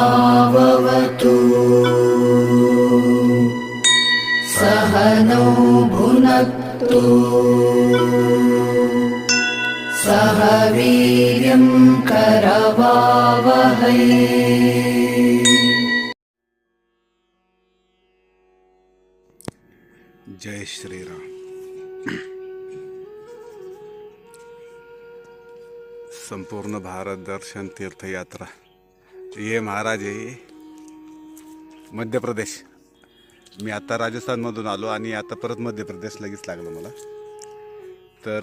सहनाववतु सहनौ भुनक्तु सह वीर्यं करवावहै। जय श्रीराम। संपूर्ण भारत दर्शन तीर्थ यात्रा। ये महाराज आहे मध्य प्रदेश। मी आता राजस्थानमधून आलो आणि आता परत मध्य प्रदेश लगेच लागलं मला। तर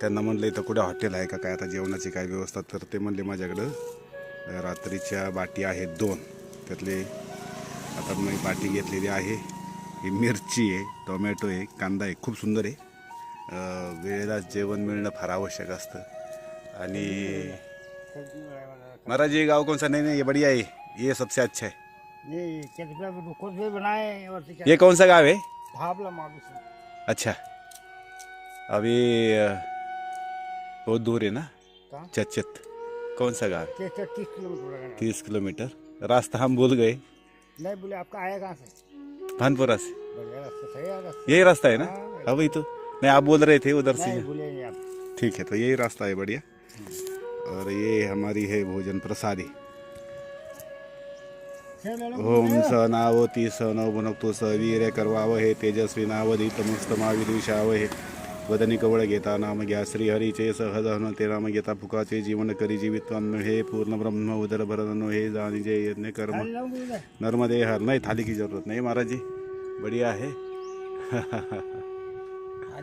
त्यांना म्हणलं इथं कुठे हॉटेल आहे का काय, आता जेवणाची काय व्यवस्था, तर ते म्हणले माझ्याकडं रात्रीच्या बाटी आहेत 2, त्यातले आता मी बाटी घेतलेली आहे। ही मिरची आहे, टोमॅटो आहे, कांदा आहे, खूप सुंदर आहे। वेळेला जेवण मिळणं फार आवश्यक असतं। आणि महाराज ये गाँव कौन सा? नहीं ये बढ़िया है, ये सबसे अच्छा है। ये खुद भी बनाए और ये कौन सा गाँव है? भावला मालूम से। अच्छा, अभी बहुत दूर है ना चचत? कौन सा गाँव? 30 किलोमीटर। 30 किलोमीटर रास्ता हम भूल गए। नहीं बोले आपका आया कहाँ से? भानपुरा से। बढ़िया रास्ता, सही रास्ता। यही रास्ता है ना? अभी तो नहीं, आप बोल रहे थे उधर से। नहीं भूले नहीं आप। ठीक है, तो यही रास्ता है, बढ़िया। और ये हमारी है भोजन प्रसादी। ओम सहनावती सहनौ भुनक्तु सह वीर्यं करवावहै तेजस्विनावधीतमस्तमाविद्विषावहै वदनी कवळ घेता नाम घ्या श्रीहरीचे सहज ते नाम घेता फुकाचे जीवन करी जीवित्वान हे पूर्ण ब्रह्म उदर भरनो हे जानी जय यज्ञ कर्म नर्मदे हर। नहीं, थाली की जरूरत नहीं महाराज जी, बढ़िया है।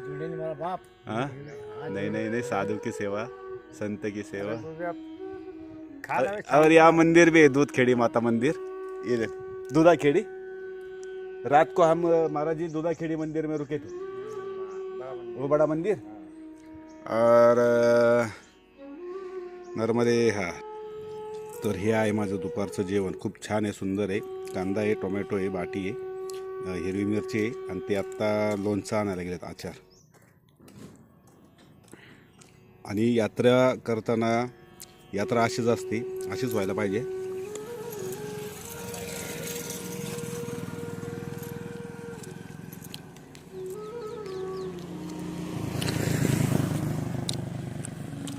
मेरा बाप। हाँ, नहीं नहीं नहीं, साधु की सेवा, संत की सेवा। और यहाँ मंदिर भी है, दूध खेड़ी माता मंदिर। ये देख, दूधा खेड़ी। रात को हम महाराज जी दूधा खेड़ी मंदिर में रुके थे, वो बड़ा मंदिर। और नर्मदे हा। तर हे आहे माझं दुपारचं जेवण। खूप छान आहे, सुंदर आहे। कांदा आहे, टोमॅटो आहे, बाटी आहे, हिरवी मिरची आहे, आणि ते आत्ता लोणचं आणायला गेलेत, आचार। आणि यात्रा करताना यात्रा अशीच असते, अशीच व्हायला पाहिजे।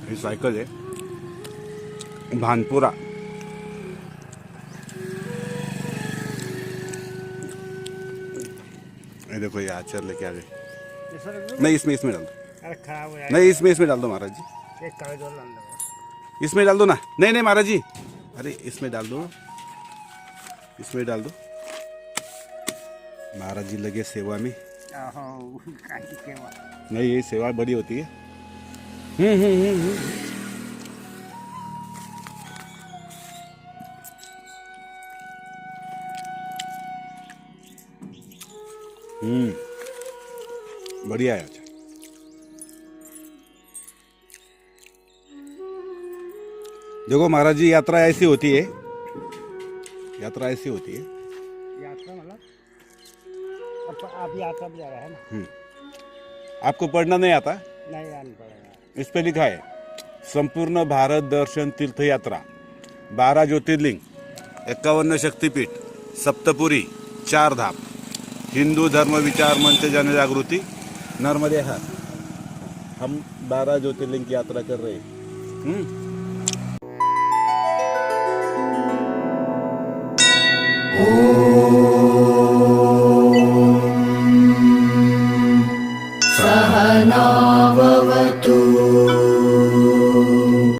ही सायकल आहे भानपुरा। ये देखो, ये आचार लेके आ गए। नहीं, इसमें डाल दो। अरे खराब हो नहीं, इसमें डाल दो महाराज जी। एक कागज और ला दो। इसमें डाल दो ना। नहीं नहीं महाराज जी, अरे इसमें डाल दो, इसमें डाल दो। महाराज जी लगे सेवा में। नहीं, ये सेवा बड़ी होती है। बढ़िया है। अच्छा, देखो महाराज जी, यात्रा ऐसी होती है, यात्रा ऐसी होती है। यात्रा मतलब आप यात्रा भी जा रहे हैं ना? आपको पढ़ना नहीं आता? नहीं, आना पड़ेगा। इस पे लिखा है संपूर्ण भारत दर्शन तीर्थ यात्रा, 12 ज्योतिर्लिंग, 51 शक्तिपीठ, सप्तपुरी, 4 धाम, हिंदू धर्म विचार मंच जनजागृति, नर्मदे हर। हम 12 ज्योतिर्लिंग की यात्रा कर रहे हैं। सहनावतु